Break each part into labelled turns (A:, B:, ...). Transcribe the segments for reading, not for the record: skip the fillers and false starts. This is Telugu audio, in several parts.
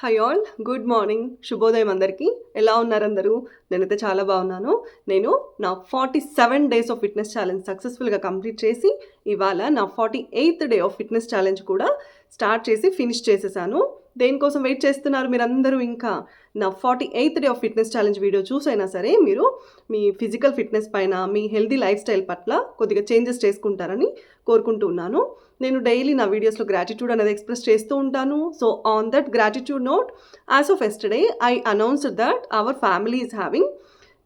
A: హాయ్ ఆల్, గుడ్ మార్నింగ్, శుభోదయం అందరికీ. ఎలా ఉన్నారు అందరూ? నేనైతే చాలా బాగున్నాను. నేను నా 47 డేస్ ఆఫ్ ఫిట్నెస్ ఛాలెంజ్ సక్సెస్ఫుల్గా కంప్లీట్ చేసి ఇవాళ నా 48th day of fitness challenge కూడా స్టార్ట్ చేసి ఫినిష్ చేసేసాను. దేనికోసం వెయిట్ చేస్తున్నారు మీరందరూ? ఇంకా నా 48th day of fitness challenge video చూసైనా సరే మీరు మీ ఫిజికల్ ఫిట్నెస్ పైన, మీ హెల్దీ లైఫ్ స్టైల్ పట్ల కొద్దిగా చేంజెస్ చేసుకుంటారని కోరుకుంటున్నాను. నేను డైలీ నా వీడియోస్లో గ్రాటిట్యూడ్ అనేది ఎక్స్ప్రెస్ చేస్తూ ఉంటాను. So on that gratitude note, as of yesterday I announced that our family is having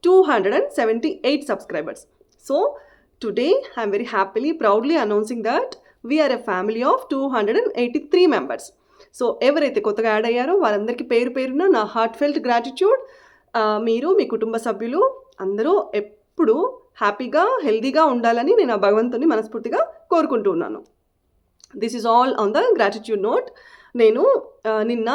A: 278 subscribers. So today I am very happily, proudly announcing that we are a family of 283 members. So ఎవరైతే కొత్తగా యాడ్ అయ్యారో వారందరికీ పేరు పేరున నా హార్ట్ ఫెల్ట్ గ్రాటిట్యూడ్. మీరు, మీ కుటుంబ సభ్యులు అందరూ ఎప్పుడు హ్యాపీగా, హెల్దీగా ఉండాలని నేను ఆ భగవంతుని మనస్ఫూర్తిగా కోరుకుంటూ ఉన్నాను. This is all on the gratitude note. నేను నిన్న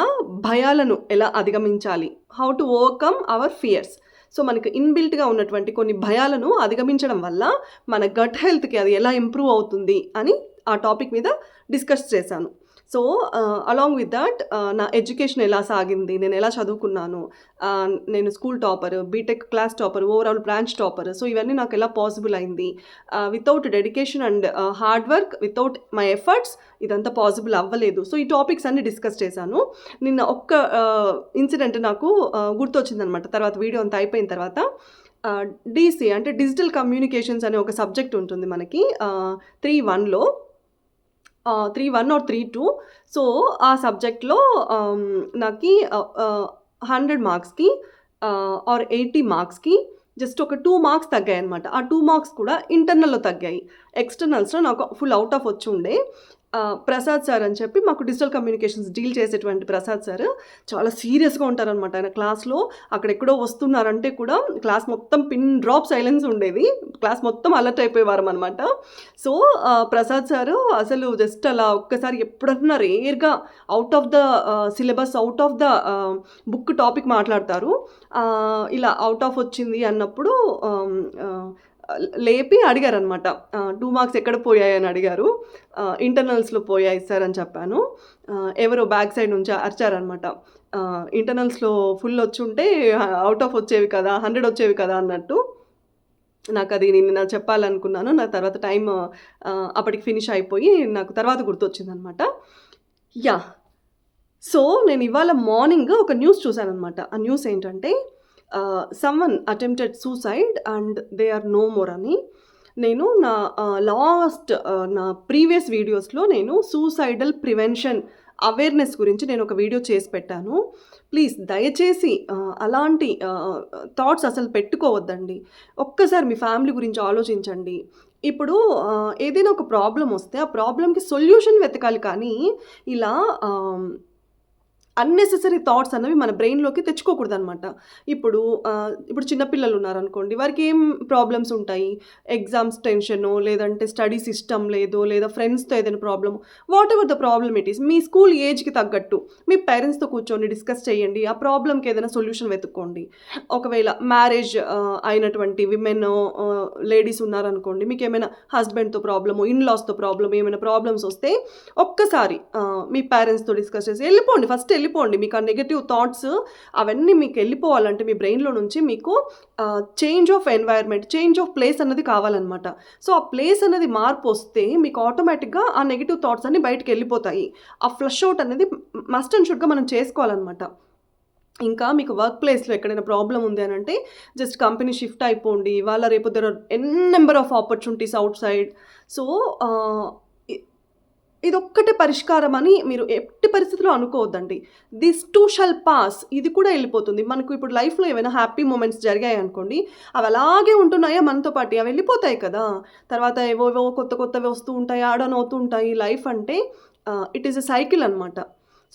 A: భయాలను ఎలా అధిగమించాలి, how to overcome our fears. So మనకు ఇన్బిల్ట్గా ఉన్నటువంటి కొన్ని భయాలను అధిగమించడం వల్ల మన గట్ హెల్త్కి అది ఎలా ఇంప్రూవ్ అవుతుంది అని ఆ టాపిక్ మీద డిస్కస్ చేశాను. సో అలాంగ్ విత్ దట్ నా ఎడ్యుకేషన్ ఎలా సాగింది, నేను ఎలా చదువుకున్నాను, నేను school topper, BTech class topper, overall branch topper. So ఇవన్నీ నాకు ఎలా పాసిబుల్ అయింది, without dedication and hard work, without my efforts ఇదంతా పాసిబుల్ అవ్వలేదు. సో ఈ టాపిక్స్ అన్ని డిస్కస్ చేశాను. నిన్న ఒక్క ఇన్సిడెంట్ నాకు గుర్తొచ్చిందనమాట. తర్వాత వీడియో అంతా అయిపోయిన తర్వాత డీసీ అంటే డిజిటల్ కమ్యూనికేషన్స్ అనే ఒక సబ్జెక్ట్ ఉంటుంది మనకి 3-1లో, 3-1 or 3-2. సో ఆ సబ్జెక్ట్లో నాకు 100 మార్క్స్కి ఆర్ 80 మార్క్స్కి జస్ట్ ఒక 2 మార్క్స్ తగ్గాయి అనమాట. ఆ 2 మార్క్స్ కూడా ఇంటర్నల్లో తగ్గాయి. ఎక్స్టర్నల్స్లో నాకు ఫుల్ అవుట్ ఆఫ్ వచ్చి ఉండే. ప్రసాద్ సార్ అని చెప్పి, మాకు డిజిటల్ కమ్యూనికేషన్స్ డీల్ చేసేటువంటి ప్రసాద్ సార్ చాలా సీరియస్గా ఉంటారనమాట. ఆయన క్లాస్లో అక్కడెక్కడో వస్తున్నారంటే కూడా క్లాస్ మొత్తం పిన్ డ్రాప్ సైలెన్స్ ఉండేది. క్లాస్ మొత్తం అలర్ట్ అయిపోయేవారు అనమాట. సో ప్రసాద్ సార్ అసలు జస్ట్ అలా ఒక్కసారి ఎప్పుడన్నా రేర్గా out of the syllabus, out of the book topic మాట్లాడతారు. ఇలా అవుట్ ఆఫ్ వచ్చింది అన్నప్పుడు లేపి అడిగారనమాట, 2 మార్క్స్ ఎక్కడ పోయాయని అడిగారు. ఇంటర్నల్స్లో పోయాయి సార్ అని చెప్పాను. ఎవరో బ్యాక్ సైడ్ నుంచి అరిచారనమాట, ఇంటర్నల్స్లో ఫుల్ వచ్చి ఉంటే అవుట్ ఆఫ్ వచ్చేవి కదా, 100 వచ్చేవి కదా అన్నట్టు. నాకు అది నేను చెప్పాలనుకున్నాను. నా తర్వాత టైం అప్పటికి ఫినిష్ అయిపోయి నాకు తర్వాత గుర్తొచ్చిందనమాట. యా, సో నేను ఇవాళ మార్నింగ్ ఒక న్యూస్ చూశానమాట. ఆ న్యూస్ ఏంటంటే someone attempted suicide and they are no more అని. నేను నా నా ప్రీవియస్ వీడియోస్లో నేను సూసైడల్ ప్రివెన్షన్ అవేర్నెస్ గురించి నేను ఒక వీడియో చేసి పెట్టాను. ప్లీజ్ దయచేసి అలాంటి థాట్స్ అసలు పెట్టుకోవద్దండి. ఒక్కసారి మీ ఫ్యామిలీ గురించి ఆలోచించండి. ఇప్పుడు ఏదైనా ఒక ప్రాబ్లం వస్తే ఆ ప్రాబ్లంకి సొల్యూషన్ వెతకాలి, కానీ ఇలా అన్నెసెసరీ థాట్స్ అన్నవి మన బ్రెయిన్లోకి తెచ్చుకోకూడదు అనమాట. ఇప్పుడు చిన్నపిల్లలు ఉన్నారనుకోండి, వారికి ఏం ప్రాబ్లమ్స్ ఉంటాయి, ఎగ్జామ్స్ టెన్షను, లేదంటే స్టడీ సిస్టమ్ లేదో, లేదా ఫ్రెండ్స్తో ఏదైనా problem, what ever the problem it is, me school ఏజ్కి తగ్గట్టు మీ పేరెంట్స్తో కూర్చొని డిస్కస్ చేయండి. ఆ ప్రాబ్లంకి ఏదైనా సొల్యూషన్ వెతుక్కోండి. ఒకవేళ మ్యారేజ్ అయినటువంటి విమెన్ లేడీస్ ఉన్నారనుకోండి, మీకు ఏమైనా హస్బెండ్తో ప్రాబ్లము, ఇన్లాస్తో ప్రాబ్లము, ఏమైనా ప్రాబ్లమ్స్ వస్తే ఒక్కసారి మీ పేరెంట్స్తో డిస్కస్ చేసి వెళ్ళిపోండి. ఫస్ట్ వెళ్ళిపోండి. మీకు ఆ నెగటివ్ థాట్స్ అవన్నీ మీకు వెళ్ళిపోవాలంటే మీ బ్రెయిన్లో నుంచి మీకు change of environment, change of place అన్నది కావాలన్నమాట. సో ఆ ప్లేస్ అనేది మార్పు వస్తే మీకు ఆటోమేటిక్గా ఆ నెగటివ్ థాట్స్ అన్ని బయటకు వెళ్ళిపోతాయి. ఆ ఫ్లష్ అవుట్ అనేది మస్ట్ అండ్ షుడ్గా మనం చేసుకోవాలన్నమాట. ఇంకా మీకు వర్క్ ప్లేస్లో ఎక్కడైనా ప్రాబ్లం ఉంది అని అంటే జస్ట్ కంపెనీ షిఫ్ట్ అయిపోండి. వాళ్ళ రేపు there are n number of opportunities outside. So ఇదొక్కటే పరిష్కారం అని మీరు ఎట్టి పరిస్థితిలో అనుకోవద్దండి. దిస్ టూ షల్ పాస్, ఇది కూడా వెళ్ళిపోతుంది. మనకు ఇప్పుడు లైఫ్లో ఏమైనా హ్యాపీ మూమెంట్స్ జరిగాయి అనుకోండి, అవి అలాగే ఉంటున్నాయా మనతో పాటు, అవి వెళ్ళిపోతాయి కదా. తర్వాత ఏవో కొత్తవి వస్తూ ఉంటాయి, యాడ్ అవుతూ ఉంటాయి. లైఫ్ అంటే ఇట్ ఈస్ ఎ సైకిల్ అనమాట.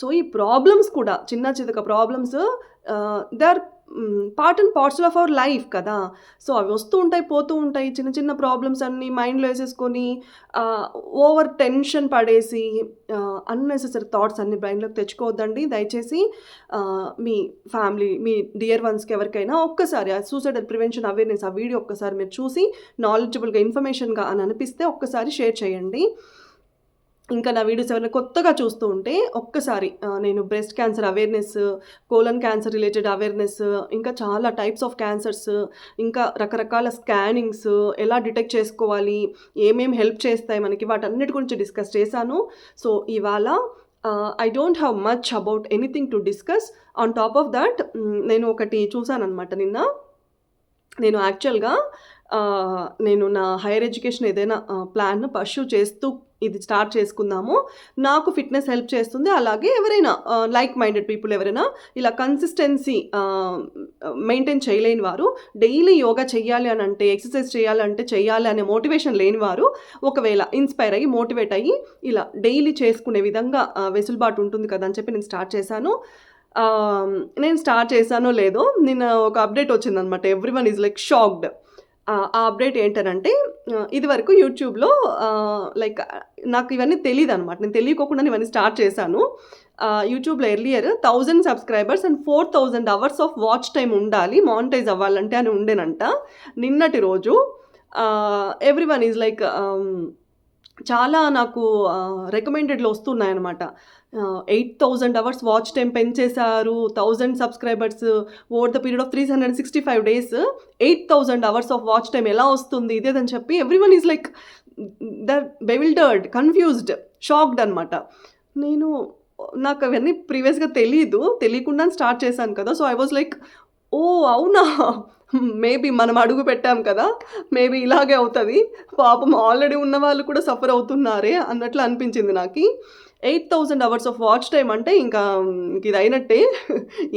A: సో ఈ ప్రాబ్లమ్స్ కూడా చిన్న చితక problems they are part and parcel of our life కదా. సో అవి వస్తూ ఉంటాయి, పోతూ ఉంటాయి. చిన్న చిన్న ప్రాబ్లమ్స్ అన్నీ మైండ్లో వేసేసుకొని ఓవర్ టెన్షన్ పడేసి అన్నెసెసరీ థాట్స్ అన్ని బ్రెయిన్లోకి తెచ్చుకోవద్దండి దయచేసి. మీ ఫ్యామిలీ, మీ డియర్ వన్స్కి ఎవరికైనా ఒక్కసారి ఆ సూసైడల్ ప్రివెన్షన్ అవేర్నెస్ ఆ వీడియో ఒక్కసారి మీరు చూసి నాలెడ్జబుల్గా, ఇన్ఫర్మేషన్గా అని అనిపిస్తే ఒక్కసారి షేర్ చేయండి. ఇంకా నా వీడియోస్ ఎవరైనా కొత్తగా చూస్తూ ఉంటే ఒక్కసారి నేను breast cancer awareness, colon cancer related awareness, ఇంకా చాలా టైప్స్ ఆఫ్ క్యాన్సర్స్, ఇంకా రకరకాల స్కానింగ్స్ ఎలా డిటెక్ట్ చేసుకోవాలి, ఏమేమి హెల్ప్ చేస్తాయి మనకి, వాటన్నిటి గురించి డిస్కస్ చేశాను. సో, ఇవాళ I don't have much about anything to discuss. On top of thought నేను ఒకటి చూసాననమాట నిన్న. నేను యాక్చువల్‌గా నేను నా హైయర్ ఎడ్యుకేషన్ ఏదైనా ప్లాన్ పర్స్యూ చేస్తూ ఇది స్టార్ట్ చేసుకుందాము. నాకు ఫిట్‌నెస్ హెల్ప్ చేస్తుంది. అలాగే ఎవరైనా లైక్ మైండెడ్ పీపుల్ ఎవరైనా ఇలా కన్సిస్టెన్సీ మెయింటైన్ చేయలేని వారు, డైలీ యోగా చెయ్యాలి అనంటే, ఎక్సర్సైజ్ చేయాలంటే చెయ్యాలి అనే మోటివేషన్ లేని వారు, ఒకవేళ ఇన్‌స్పైర్ అయ్యి, మోటివేట్ అయ్యి ఇలా డైలీ చేసుకునే విధంగా వెసులుబాటు ఉంటుంది కదా అని చెప్పి నేను స్టార్ట్ చేశాను. నేను స్టార్ట్ చేశానో లేదో నిన్న ఒక అప్డేట్ వచ్చిందనమాట. Everyone is like shocked. ఆ అప్డేట్ ఏంటనంటే ఇదివరకు యూట్యూబ్‌లో లైక్ నాకు ఇవన్నీ తెలీదనమాట. నేను తెలియకోకుండానే ఇవన్నీ స్టార్ట్ చేశాను. యూట్యూబ్‌లో earlier 1000 subscribers and 4000 hours of watch time ఉండాలి మానిటైజ్ అవ్వాలంటే అని ఉండేనంట. నిన్నటి రోజు ఎవ్రీవన్ ఈజ్ లైక్ చాలా నాకు రికమెండెడ్‌లో వస్తున్నాయన్నమాట. 8000 అవర్స్ వాచ్ టైమ్ పెంచేశారు. 1000 subscribers over the period of 365 days 8000 hours of watch time ఎలా వస్తుంది ఇదేదని చెప్పి everyone is like bewildered, confused, shocked అనమాట. నాకు అవన్నీ ప్రీవియస్‌గా తెలియకుండా స్టార్ట్ చేశాను కదా! So, I was like, oh! అవునా? మేబీ మనం అడుగు పెట్టాం కదా! మేబీ ఇలాగే అవుతది. పాపం ఆల్రెడీ ఉన్నవాళ్ళు కూడా సఫర్ అవుతున్నారే అన్నట్లు అనిపించింది నాకి. 8000 అవర్స్ ఆఫ్ వాచ్ టైమ్ అంటే ఇంకా ఇది అయినట్టే.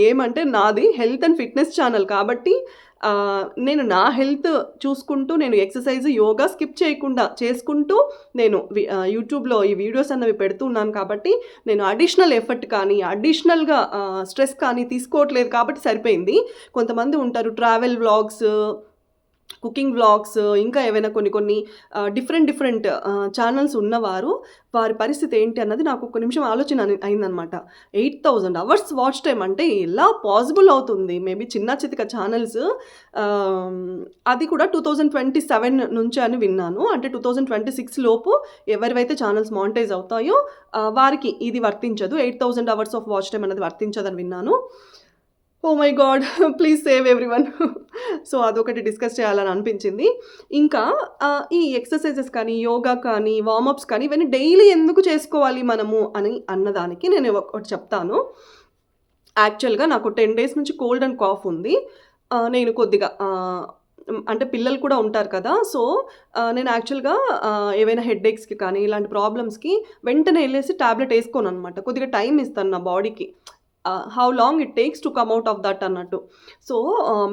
A: ఏమంటే నాది హెల్త్ అండ్ ఫిట్‌నెస్ ఛానల్ కాబట్టి నేను నా హెల్త్ చూసుకుంటూ, నేను ఎక్సర్సైజ్, యోగా స్కిప్ చేయకుండా చేసుకుంటూ నేను యూట్యూబ్‌లో ఈ వీడియోస్ అన్నవి పెడుతున్నాను కాబట్టి, నేను అడిషనల్ ఎఫర్ట్ కానీ, అడిషనల్‌గా స్ట్రెస్ కానీ తీసుకోవట్లేదు కాబట్టి సరిపోయింది. కొంతమంది ఉంటారు ట్రావెల్ వ్లాగ్స్, కుకింగ్ వ్లాగ్స్, ఇంకా ఏవైనా కొన్ని డిఫరెంట్ ఛానల్స్ ఉన్నవారు, వారి పరిస్థితి ఏంటి అన్నది నాకు ఒక్క నిమిషం ఆలోచన అయిందనమాట. 8000 అవర్స్ వాచ్ టైమ్ అంటే ఎలా పాసిబుల్ అవుతుంది? మేబీ చిన్న చితక ఛానల్స్, అది కూడా 2027 నుంచి అని విన్నాను. అంటే 2026 లోపు ఎవరివైతే ఛానల్స్ మానిటైజ్ అవుతాయో వారికి ఇది వర్తించదు. 8000 అవర్స్ ఆఫ్ వాచ్ టైమ్ అనేది వర్తించదని విన్నాను. Oh my God! Please save everyone. So, అదొకటి డిస్కస్ చేయాలని అనిపించింది. ఇంకా ఈ ఎక్సర్సైజెస్ కానీ, యోగా కానీ, వార్మప్స్ కానీ ఇవన్నీ డైలీ ఎందుకు చేసుకోవాలి మనము అని అన్నదానికి నేను ఒకటి చెప్తాను. యాక్చువల్‌గా నాకు 10 డేస్ నుంచి కోల్డ్ అండ్ కాఫ్ ఉంది. నేను కొద్దిగా అంటే పిల్లలు కూడా ఉంటారు కదా! సో, నేను యాక్చువల్‌గా ఏవైనా హెడ్‌ఏక్స్‌కి కానీ, ఇలాంటి ప్రాబ్లమ్స్‌కి వెంటనే ఎళ్ళేసి టాబ్లెట్ ఏసుకోననమాట. కొద్దిగా టైం ఇస్తాను నా బాడీకి. How long it takes to come out of that అన్నట్టు. సో,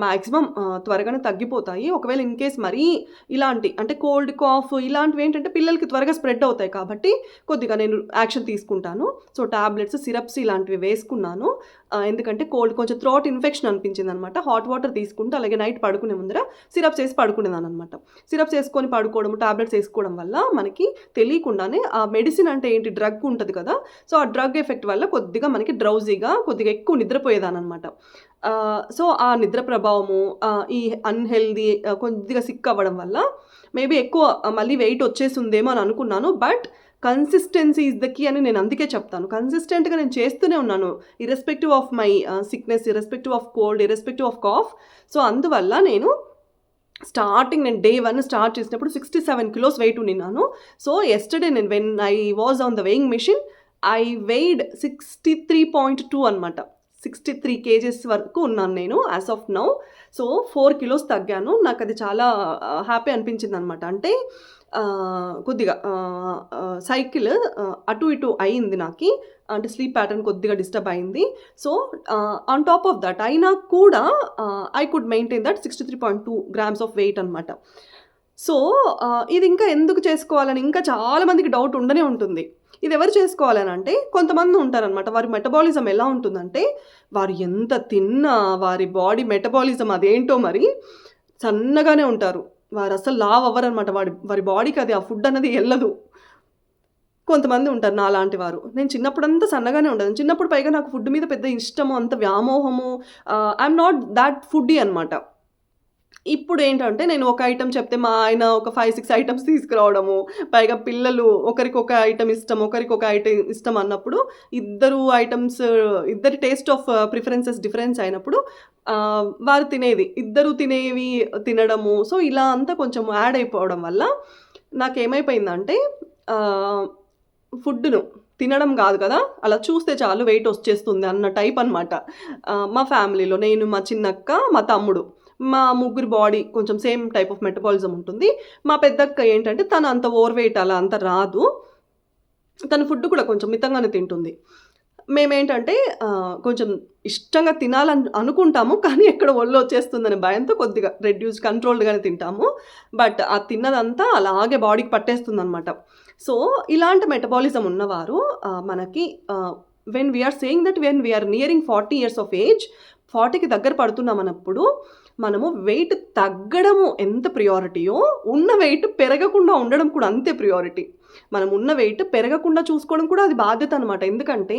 A: మాక్సిమం త్వరగానే తగ్గిపోతాయి. ఒకవేళ ఇన్ కేస్ మరీ ఇలాంటి అంటే కోల్డ్, కాఫ్ ఇలాంటివి ఏంటంటే పిల్లలకి త్వరగా స్ప్రెడ్ అవుతాయి కాబట్టి కొద్దిగా నేను యాక్షన్ తీసుకుంటాను. సో, టాబ్లెట్స్, సిరప్స్ ఇలాంటివి వేసుకున్నాను. ఎందుకంటే కోల్డ్ కొంచెం థ్రోట్ ఇన్ఫెక్షన్ అనిపించిందనమాట. హాట్ వాటర్ తీసుకుంటూ అలాగే నైట్ పడుకునే ముందర సిరప్స్ వేసి పడుకునేదాన్ననమాట. సిరప్స్ వేసుకొని పడుకోవడం, టాబ్లెట్స్ వేసుకోవడం వల్ల మనకి తెలియకుండానే ఆ మెడిసిన్ అంటే ఏంటి, డ్రగ్ ఉంటుంది కదా! సో, ఆ డ్రగ్ ఎఫెక్ట్ వల్ల కొద్దిగా మనకి డ్రౌజీగా కొద్దిగా ఎక్కువ నిద్రపోయేదాననమాట. సో, ఆ నిద్ర ప్రభావము, ఈ అన్‌హెల్తీ, కొద్దిగా సిక్ అవ్వడం వల్ల మేబీ ఎక్కువ మళ్ళీ వెయిట్ వచ్చేసిందేమో అని అనుకున్నాను. But consistency is the key అని నేను అందుకే చెప్తాను. కన్సిస్టెంట్‌గా నేను చేస్తూనే ఉన్నాను. Irrespective of my sickness, irrespective of cold, irrespective of cough. So, అందువల్ల నేను డే 1 స్టార్ట్ చేసినప్పుడు 67 కిలోస్ వెయిట్ ఉండినాను. So, yesterday when I was on the weighing machine, I weighed 63.2 అనమాట. 63 కేజెస్ వరకు ఉన్నాను నేను as of now. So, 4 kilos తగ్గాను. నాకది చాలా హ్యాపీ అనిపించిందనమాట. అంటే కొద్దిగా సైకిల్ అటు ఇటు అయింది నాకి. అంటే స్లీప్ ప్యాటర్న్ కొద్దిగా డిస్టర్బ్ అయింది. So, on top of that అయినా కూడా I could maintain that 63.2 grams of weight అనమాట. సో, ఇది ఇంకా ఎందుకు చేసుకోవాలని ఇంకా చాలామందికి డౌట్ ఉండనే ఉంటుంది. ఇది ఎవరు చేసుకోవాలనంటే కొంతమంది ఉంటారనమాట. వారి మెటబాలిజం ఎలా ఉంటుందంటే, వారు ఎంత తిన్నా వారి బాడీ మెటబాలిజం అదేంటో మరి సన్నగానే ఉంటారు. వారు అసలు లావు అవ్వరనమాట. వారి బాడీకి అది ఆ ఫుడ్ అన్నది ఎల్లదు. కొంతమంది ఉంటారు నాలాంటి వారు. నేను చిన్నప్పుడంతా సన్నగానే ఉండేదాన్ని. చిన్నప్పుడు పైగా నాకు ఫుడ్ మీద పెద్ద ఇష్టము, అంత వ్యామోహము. ఐయామ్ నాట్ దాట్ ఫుడ్డీ అనమాట. ఇప్పుడేంటంటే నేను ఒక ఐటెమ్ చెప్తే మా ఆయన ఒక 5, 6 ఐటెమ్స్ తీసుకురావడము. పైగా పిల్లలు ఒకరికొక ఐటెమ్ ఇష్టం, ఒకరికొక ఐటెమ్ ఇష్టం అన్నప్పుడు ఇద్దరి టేస్ట్ ఆఫ్ ప్రిఫరెన్సెస్ డిఫరెన్స్ అయినప్పుడు వారు ఇద్దరు తినేవి తినడము. సో, ఇలా అంతా కొంచెం యాడ్ అయిపోవడం వల్ల నాకేమైపోయిందంటే ఆహ్, ఫుడ్‌ను తినడం గాదు కదా! అలా చూస్తే చాలు వెయిట్ వచ్చేస్తుంది అన్న టైప్ అనమాట. మా ఫ్యామిలీలో నేను, మా చిన్నక్క, మా తమ్ముడు. మా ముగ్గురి బాడీ కొంచెం సేమ్ టైప్ ఆఫ్ మెటబాలిజం ఉంటుంది. మా పెద్దక్క ఏంటంటే తను అంత ఓవర్ వెయిట్ అలా అంత రాదు. తను ఫుడ్ కూడా కొంచెం మితంగానే తింటుంది. మేమేంటంటే కొంచెం ఇష్టంగా తినాలని అనుకుంటాము. కానీ ఎక్కడ ఒళ్ళొచ్చేస్తుందనే భయంతో కొద్దిగా కంట్రోల్డ్‌గానే తింటాము. బట్ ఆ తిన్నదంతా అలాగే బాడీకి పట్టేస్తుందనమాట. సో, ఇలాంటి మెటబాలిజం ఉన్నవారు మనకి when we are saying that when we are nearing 40 years of age 40కి దగ్గర పడుతున్నామన్నప్పుడు మనము వెయిట్ తగ్గడము ఎంత ప్రియారిటీయో, ఉన్న వెయిట్ పెరగకుండా ఉండడం కూడా అంతే ప్రియారిటీ. మనం ఉన్న వెయిట్ పెరగకుండా చూసుకోవడం కూడా అది బాధ్యత అనమాట. ఎందుకంటే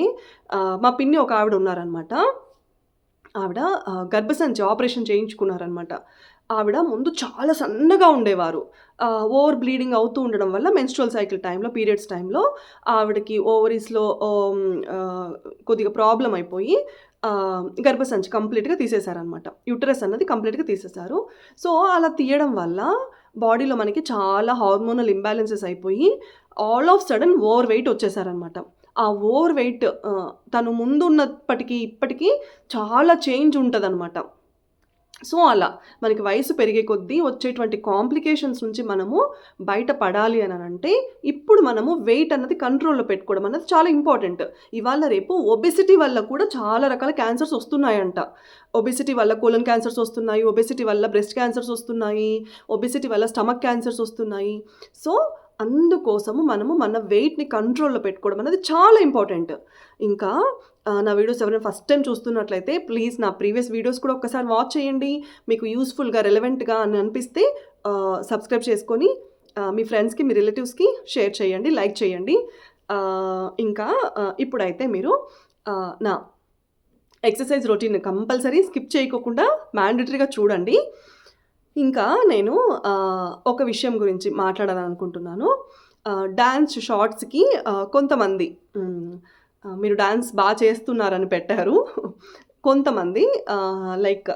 A: మా పిన్ని ఒక ఆవిడ ఉన్నారనమాట. ఆవిడ గర్భసంచి ఆపరేషన్ చేయించుకున్నారనమాట. ఆవిడ ముందు చాలా సన్నగా ఉండేవారు. ఓవర్ బ్లీడింగ్ అవుతూ ఉండడం వల్ల మెన్స్ట్రువల్ సైకిల్ టైంలో, పీరియడ్స్ టైంలో ఆవిడకి ఓవరీస్‌లో కొద్దిగా ప్రాబ్లమ్ అయిపోయి గర్భసంచి కంప్లీట్‌గా తీసేశారనమాట. యూటరస్ అన్నది కంప్లీట్‌గా తీసేశారు. సో, అలా తీయడం వల్ల బాడీలో మనకి చాలా హార్మోనల్ ఇంబాలెన్సెస్ అయిపోయి all of sudden over weight వచ్చేసారనమాట. ఆ ఓవర్ వెయిట్ తను ముందున్నప్పటికి ఇప్పటికి చాలా చేంజ్ ఉంటదనమాట. సో, అలా మనకి వయసు పెరిగే కొద్దీ వచ్చేటువంటి కాంప్లికేషన్స్ నుంచి మనము బయట పడాలి అనంటే, ఇప్పుడు మనము వెయిట్ అన్నది కంట్రోల్‌లో పెట్టుకోవడం అన్నది చాలా ఇంపార్టెంట్. ఇవాళ రేపు ఒబెసిటీ వల్ల కూడా చాలా రకాల క్యాన్సర్స్ వస్తున్నాయంట. ఒబెసిటీ వల్ల కోలన్ క్యాన్సర్స్ వస్తున్నాయి. ఒబెసిటీ వల్ల బ్రెస్ట్ క్యాన్సర్స్ వస్తున్నాయి. ఒబెసిటీ వల్ల స్టమక్ క్యాన్సర్స్ వస్తున్నాయి. సో, అందుకోసము మనము మన వెయిట్‌ని కంట్రోల్‌లో పెట్టుకోవడం అనేది చాలా ఇంపార్టెంట్. ఇంకా నా వీడియోస్ ఎవరైనా ఫస్ట్ టైమ్ చూస్తున్నట్లయితే ప్లీజ్ నా ప్రీవియస్ వీడియోస్ కూడా ఒక్కసారి వాచ్ చేయండి. మీకు యూజ్‌ఫుల్‌గా, రెలెవెంట్‌గా అని అనిపిస్తే సబ్స్క్రైబ్ చేసుకొని మీ ఫ్రెండ్స్‌కి, మీ రిలేటివ్స్‌కి షేర్ చేయండి, లైక్ చేయండి. ఇంకా ఇప్పుడైతే మీరు నా ఎక్సర్సైజ్ రొటీన్ కంపల్సరీ స్కిప్ చేయకోకుండా మ్యాండేటరీగా చూడండి. ఇంకా నేను ఒక విషయం గురించి మాట్లాడాలనుకుంటున్నాను. డాన్స్ షార్ట్స్‌కి కొంతమంది మీరు డాన్స్ చేస్తున్నారని పెట్టారు. కొంతమంది లైక్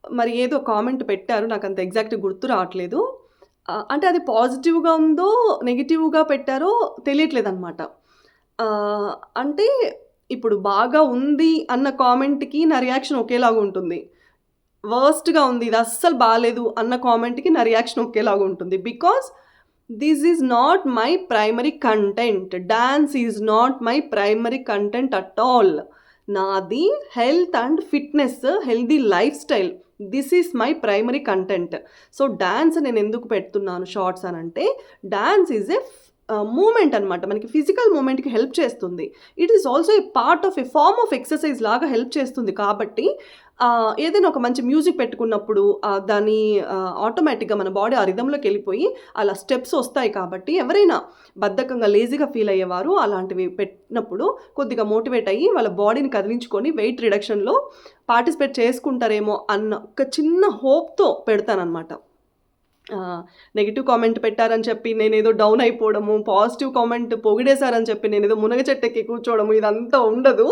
A: మరి ఏదో కామెంట్ పెట్టారు. నాకంత ఎగ్జాక్ట్‌గా గుర్తు రావట్లేదు. అంటే అది పాజిటివ్‌గా ఉందో, నెగెటివ్‌గా పెట్టారో తెలియట్లేదనమాట. అంటే ఇప్పుడు బాగా ఉంది అన్న కామెంట్‌కి నా రియాక్షన్ ఒకేలాగా ఉంటుంది. వర్స్ట్‌గా ఉంది, ఇది అస్సలు బాలేదు అన్న కామెంట్‌కి నా రియాక్షన్ ఒకేలాగా ఉంటుంది. Because this is not my primary content. Dance is not my primary content at all. నాది health and fitness, healthy lifestyle. This is my primary content. So, dance నేను ఎందుకు పెడుతున్నాను షార్ట్స్ అనంటే, డాన్స్ ఈజ్ మూమెంట్ అనమాట. మనకి ఫిజికల్ మూమెంట్‌కి హెల్ప్ చేస్తుంది. It is also a part of a form of exercise లాగా హెల్ప్ చేస్తుంది. కాబట్టి ఏదైనా ఒక మంచి మ్యూజిక్ పెట్టుకున్నప్పుడు దాన్ని ఆటోమేటిక్‌గా మన బాడీ ఆ రిథమ్‌లోకి వెళ్ళిపోయి అలా స్టెప్స్ వస్తాయి. కాబట్టి ఎవరైనా బద్ధకంగా, లేజీగా ఫీల్ అయ్యేవారు అలాంటివి పెట్టినప్పుడు కొద్దిగా మోటివేట్ అయ్యి వాళ్ళ బాడీని కదిలించుకొని వెయిట్ రిడక్షన్‌లో పార్టిసిపేట్ చేసుకుంటారేమో అన్న ఒక చిన్న హోప్‌తో పెడతాననమాట. నెగెటివ్ కామెంట్ పెట్టారని చెప్పి నేనేదో డౌన్ అయిపోవడము, పాజిటివ్ కామెంట్ పొగిడేశారని చెప్పి నేనేదో మునగ చెట్టెక్కి కూర్చోవడము ఇదంతా ఉండదు.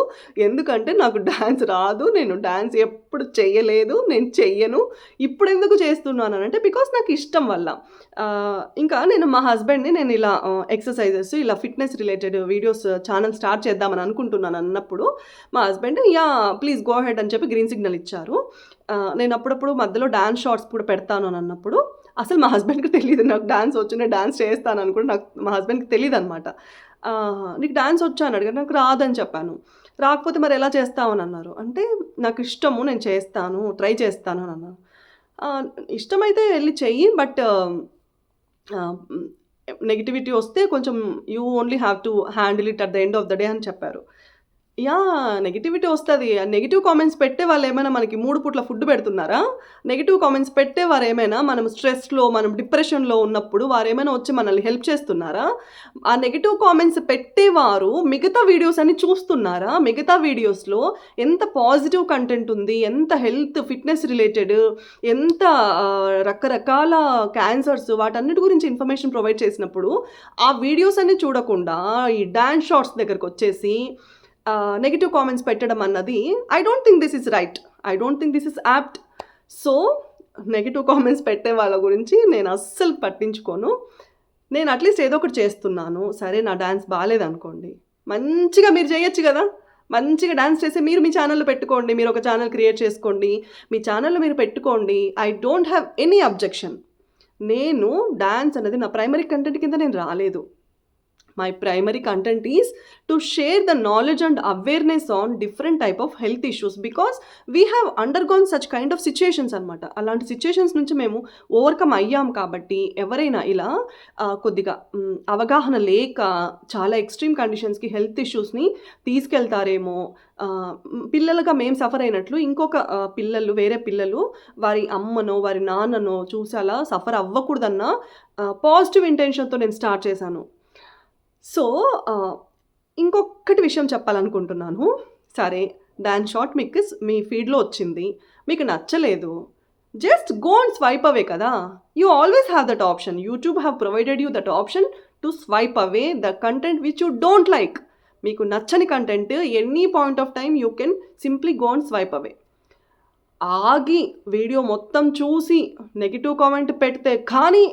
A: ఎందుకంటే నాకు డాన్స్ రాదు. నేను డాన్స్ ఎప్పుడు చెయ్యలేదు. నేను చెయ్యను. ఇప్పుడెందుకు చేస్తున్నానంటే బికాస్ నాకు ఇష్టం వల్ల. ఇంకా నేను మా హస్బెండ్‌ని నేను ఇలా ఎక్సర్సైజెస్, ఇలా fitness related videos channel start చేద్దామని అనుకుంటున్నాను అన్నప్పుడు మా హస్బెండ్ ప్లీజ్ గో అహెడ్ అని చెప్పి గ్రీన్ సిగ్నల్ ఇచ్చారు. నేను అప్పుడప్పుడు మధ్యలో డాన్స్ షార్ట్స్ కూడా పెడతాను అని అన్నప్పుడు అసలు మా హస్బెండ్‌కి తెలీదు నాకు డాన్స్ వచ్చు. నేను డాన్స్ చేస్తానని కూడా మా హస్బెండ్‌కి తెలీదనమాట. "నీకు డాన్స్ వచ్చా?" అని అడిగారు. నాకు రాదని చెప్పాను. రాకపోతే మరి ఎలా చేస్తావు అని అన్నారు. అంటే నాకు ఇష్టము, నేను చేస్తాను, ట్రై చేస్తాను అని అన్నాను. ఇష్టమైతే ఎళ్లి చెయ్యి. బట్ నెగటివిటీ వస్తే కొంచెం you only have to handle it at the end of the day అని చెప్పారు. నెగటివిటీ వస్తది. నెగెటివ్ కామెంట్స్ పెట్టే వాళ్ళేమైనా మనకి 3 పూట్ల ఫుడ్ పెడుతున్నారా? నెగెటివ్ కామెంట్స్ పెట్టేవారేమైనా మనం స్ట్రెస్‌లో, మనం డిప్రెషన్‌లో ఉన్నప్పుడు వారేమైనా వచ్చి మనల్ని హెల్ప్ చేస్తున్నారా? ఆ నెగెటివ్ కామెంట్స్ పెట్టేవారు మిగతా వీడియోస్ అన్ని చూస్తున్నారా? మిగతా వీడియోస్‌లో ఎంత పాజిటివ్ కంటెంట్ ఉంది, ఎంత హెల్త్, ఫిట్‌నెస్ రిలేటెడ్, ఎంత రకరకాల క్యాన్సర్స్ వాటన్నిటి గురించి ఇన్ఫర్మేషన్ ప్రొవైడ్ చేసినప్పుడు, ఆ వీడియోస్ అన్ని చూడకుండా ఈ డాన్స్ షార్ట్స్ దగ్గరకొచ్చేసి నెగెటివ్ కామెంట్స్ పెట్టడం అన్నది I don't think this is right. I don't think this is apt. So negative comments పెట్టే వాళ్ళ గురించి నేను అస్సలు పట్టించుకోను. నేను అట్లీస్ట్ ఏదో ఒకటి చేస్తున్నాను. సరే నా డాన్స్ బాలేదనుకోండి, మంచిగా మీరు చేయొచ్చు కదా! మంచిగా డాన్స్ చేసి మీరు మీ ఛానల్‌లో పెట్టుకోండి. మీరు ఒక ఛానల్ క్రియేట్ చేసుకోండి. మీ ఛానల్‌లో మీరు పెట్టుకోండి. I don't have any objection. నేను డాన్స్ అనేది నా ప్రైమరీ కంటెంట్ కింద నేను రాలేదు. My primary content is to share the knowledge and awareness on different type of health issues because we have undergone such kind of situations అనమాట. అలాంటి సిచ్యుయేషన్స్ నుంచి మేము ఓవర్కమ్ అయ్యాం కాబట్టి ఎవరైనా ఇలా కొద్దిగా అవగాహన లేక చాలా ఎక్స్ట్రీమ్ కండిషన్స్కి హెల్త్ ఇష్యూస్ని తీసుకెళ్తారేమో, పిల్లలుగా మేము సఫర్ అయినట్లు ఇంకొక పిల్లలు, వేరే పిల్లలు వారి అమ్మనో వారి నాన్ననో చూసి అలా సఫర్ అవ్వకూడదన్న పాజిటివ్ ఇంటెన్షన్తో నేను స్టార్ట్ చేశాను. సో ఇంకొకటి విషయం చెప్పాలనుకుంటున్నాను. సరే డాన్స్ షార్ట్ మీ ఫీడ్లో వచ్చింది, మీకు నచ్చలేదు, just go and swipe away కదా. You always have that option. YouTube have provided you that option to swipe away the content which you don't like. మీకు నచ్చని content any point of time you can simply go and swipe away. ఆగి వీడియో మొత్తం చూసి నెగిటివ్ కామెంట్ పెడితే కానీ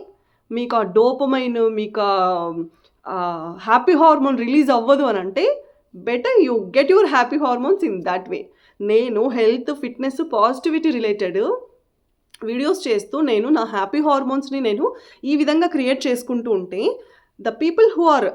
A: మీకు ఆ డోపమైన్, మీకు హ్యాపీ హార్మోన్ రిలీజ్ అవ్వదు అని అంటే better you get your happy hormones in that way. నేను health, fitness, positivity related videos చేస్తూ నేను నా హ్యాపీ హార్మోన్స్ని నేను ఈ విధంగా క్రియేట్ చేసుకుంటూ ఉంటే the people who are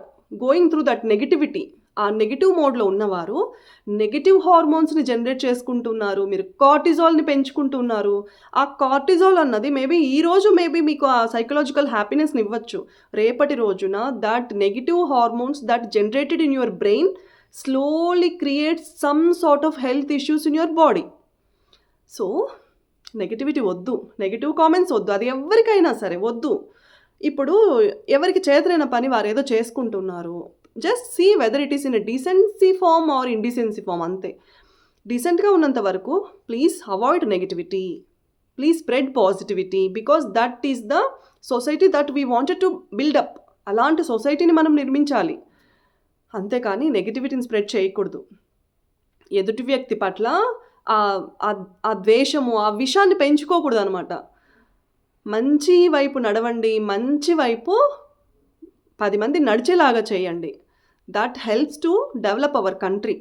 A: going through that negativity, ఆ నెగిటివ్ మోడ్లో ఉన్నవారు నెగిటివ్ హార్మోన్స్ని జనరేట్ చేసుకుంటున్నారు. మీరు కార్టిజాల్ని పెంచుకుంటున్నారు. ఆ కార్టిజాల్ అన్నది ఈరోజు మీకు ఆ సైకలాజికల్ హ్యాపీనెస్ని ఇవ్వచ్చు. రేపటి రోజున that negative hormones that generated in your brain slowly creates some sort of health issues in your body. So negativity వద్దు, నెగిటివ్ కామెంట్స్ వద్దు, అది ఎవరికైనా సరే వద్దు. ఇప్పుడు ఎవరికి చేతనైన పని వారు ఏదో చేసుకుంటున్నారు. Just see whether it is in a decency form or indecency form, అంతే. డీసెంట్గా ఉన్నంత వరకు please avoid negativity, please spread positivity because that is the society that we wanted to build up. అలాంటి సొసైటీని మనం నిర్మించాలి, అంతేకాని నెగిటివిటీని స్ప్రెడ్ చేయకూడదు. ఎదుటి వ్యక్తి పట్ల ఆ ద్వేషము, ఆ విషాన్ని పెంచుకోకూడదు అనమాట. మంచి వైపు నడవండి, మంచి వైపు 10 మంది నడిచేలాగా చేయండి. That helps to develop our country.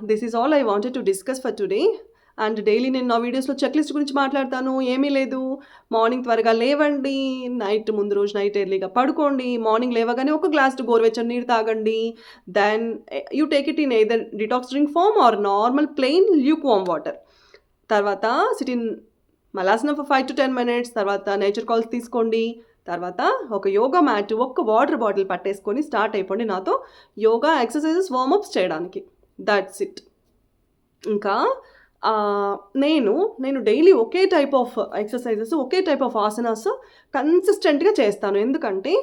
A: This is all I wanted to discuss for today. And daily నేను నా వీడియోస్లో చెక్ లిస్ట్ గురించి మాట్లాడతాను. ఏమీ లేదు, మార్నింగ్ త్వరగా లేవండి, ముందు రోజు నైట్ ఎర్లీగా పడుకోండి, మార్నింగ్ లేవగానే ఒక గ్లాస్ గోరువెచ్చని నీరు తాగండి. Then you take it in either detox drink form or normal plain lukewarm water. తర్వాత sit in malasana for 5 to 10 minutes. తర్వాత నేచర్ కాల్స్ తీసుకోండి. తర్వాత ఒక యోగా మ్యాట్, ఒక వాటర్ బాటిల్ పట్టేసుకొని స్టార్ట్ అయిపోండి నాతో యోగా ఎక్సర్సైజెస్, వార్మప్స్ చేయడానికి. That's it. ఇంకా నేను డైలీ ఒకే టైప్ ఆఫ్ ఎక్సర్సైజెస్, ఒకే టైప్ ఆఫ్ ఆసనాస్ కన్సిస్టెంట్గా చేస్తాను. ఎందుకంటే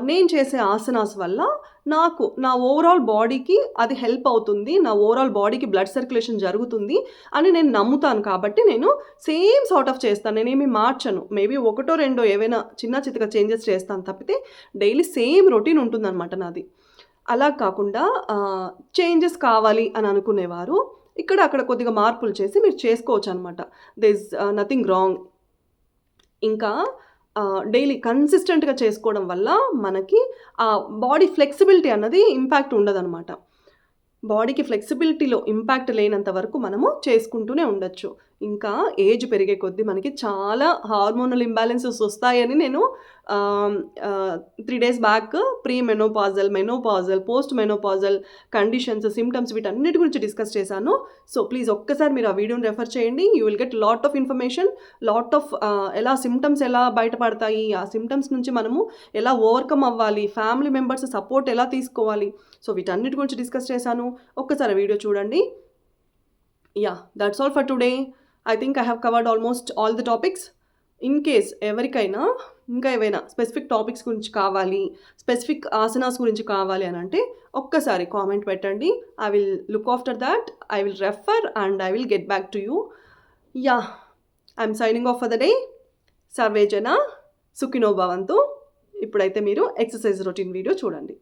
A: నేను చేసే ఆసనాస్ వల్ల నాకు నా ఓవరాల్ బాడీకి అది హెల్ప్ అవుతుంది, నా ఓవరాల్ బాడీకి బ్లడ్ సర్క్యులేషన్ జరుగుతుంది అని నేను నమ్ముతాను. కాబట్టి నేను సేమ్ సార్ట్ ఆఫ్ చేస్తాను, నేనేమి మార్చను. మేబీ 1-2 ఏవైనా చిన్న చితక చేంజెస్ చేస్తాను తప్పితే డైలీ సేమ్ రొటీన్ ఉంటుందన్నమాట నాది. అలా కాకుండా చేంజెస్ కావాలి అని అనుకునేవారు ఇక్కడ అక్కడ కొద్దిగా మార్పులు చేసి మీరు చేసుకోవచ్చు అనమాట. There is nothing wrong. ఇంకా డైలీ కన్సిస్టెంట్గా చేసుకోవడం వల్ల మనకి ఆ బాడీ ఫ్లెక్సిబిలిటీ అన్నది ఇంపాక్ట్ ఉండదన్నమాట. బాడీకి ఫ్లెక్సిబిలిటీలో ఇంపాక్ట్ లేనంత వరకు మనము చేసుకుంటూనే ఉండొచ్చు. ఇంకా ఏజ్ పెరిగే కొద్దీ మనకి చాలా హార్మోనల్ ఇంబ్యాలెన్సెస్ వస్తాయని నేను 3 days back pre menopausal, menopausal, post menopausal conditions, symptoms వీటన్నిటి గురించి డిస్కస్ చేశాను. సో ప్లీజ్ ఒక్కసారి మీరు ఆ వీడియోని రెఫర్ చేయండి. You will get lot of information, lot of ఎలా సిమ్టమ్స్ ఎలా బయటపడతాయి, ఆ సిమ్టమ్స్ నుంచి మనము ఎలా ఓవర్కమ్ అవ్వాలి, ఫ్యామిలీ మెంబర్స్ సపోర్ట్ ఎలా తీసుకోవాలి, సో వీటన్నిటి గురించి డిస్కస్ చేశాను. ఒక్కసారి వీడియో చూడండి. Yeah, that's all for today. I think I have covered almost all the topics. In case ఎవరికైనా ఇంకా ఏవైనా స్పెసిఫిక్ టాపిక్స్ గురించి కావాలి, స్పెసిఫిక్ ఆసనాస్ గురించి కావాలి అని అంటే ఒక్కసారి కామెంట్ పెట్టండి. I will look after that, I will refer and I will get back to you. Yeah, I'm signing off for the day. Survey జన సుఖినో భవంతు. ఇప్పుడైతే మీరు ఎక్సర్సైజ్ రొటీన్ వీడియో చూడండి.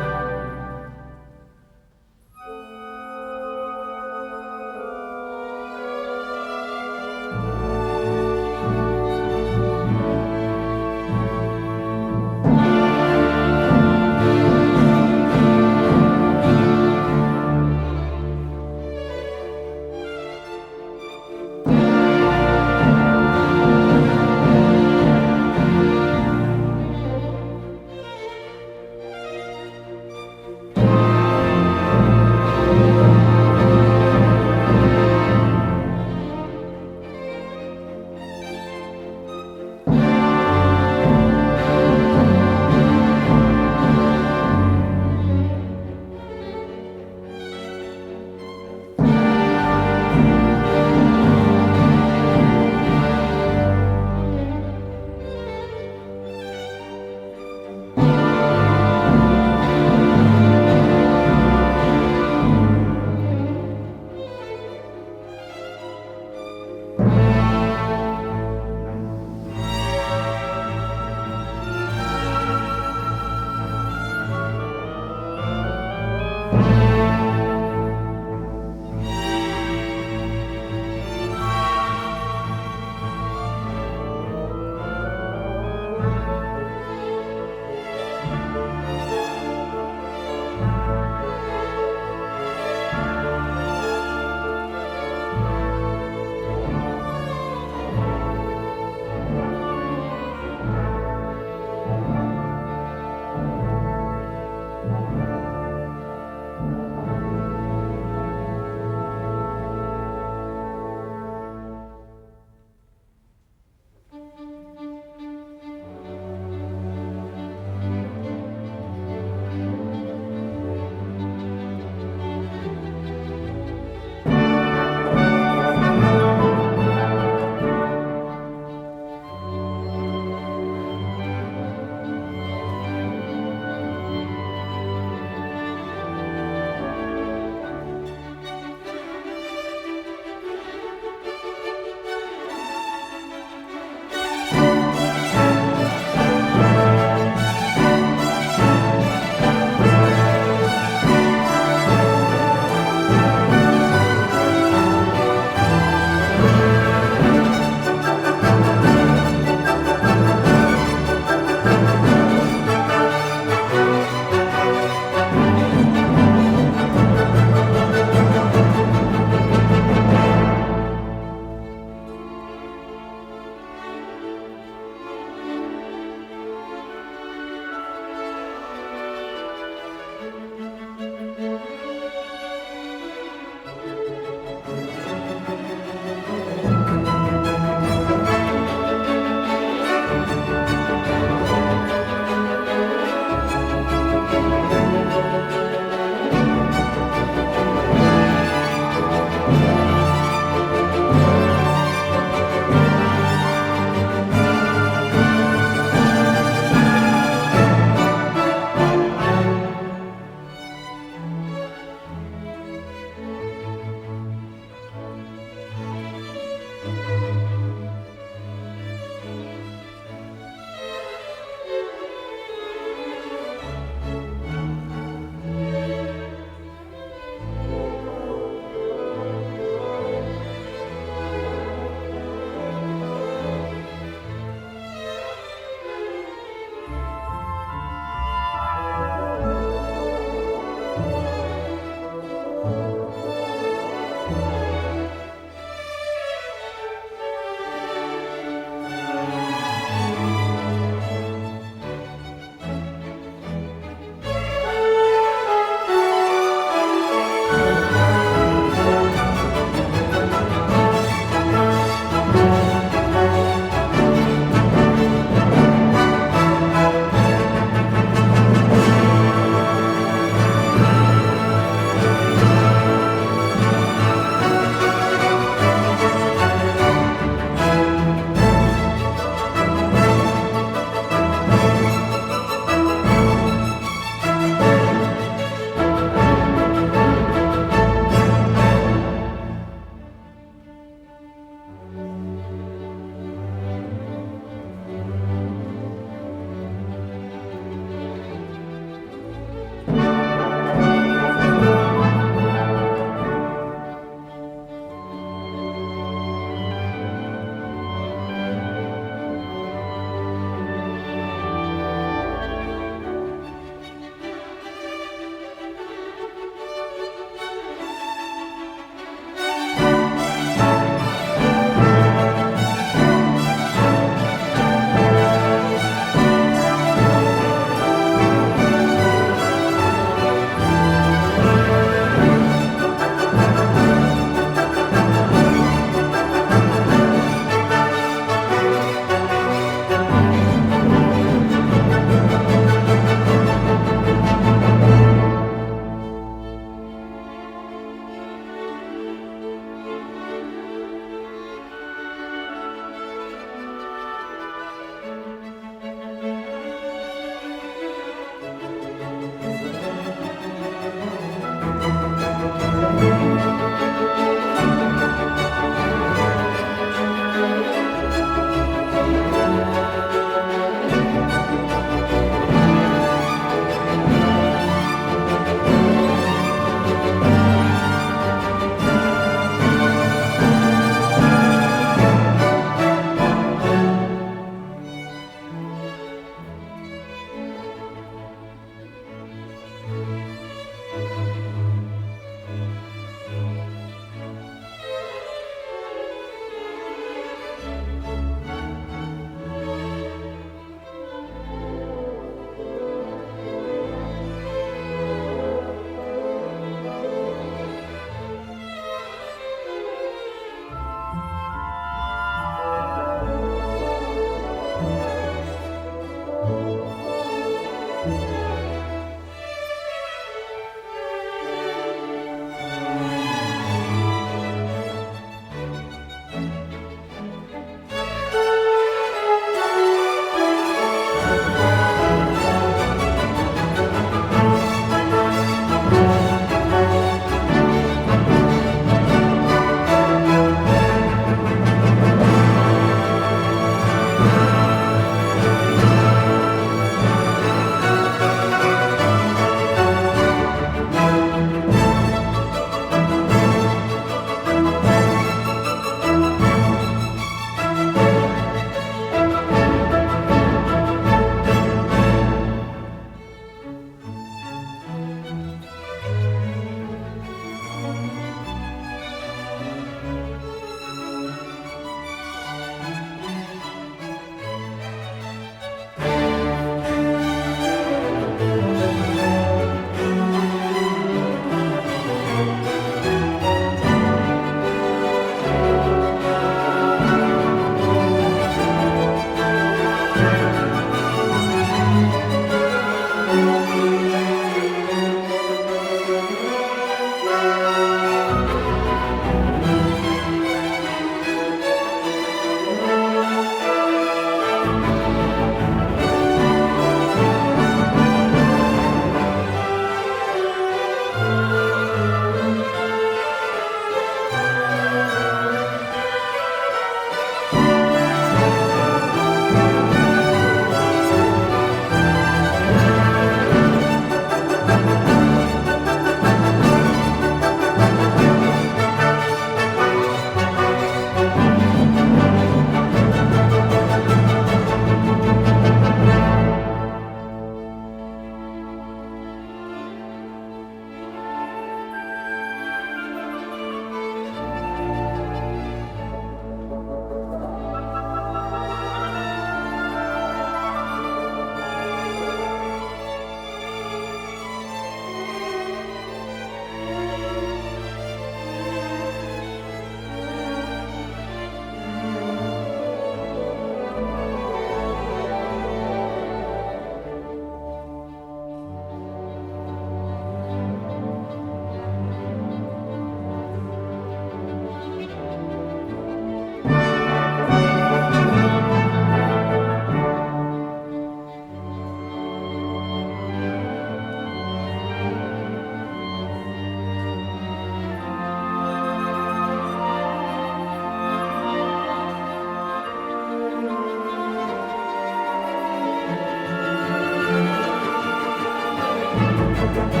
A: ఓకే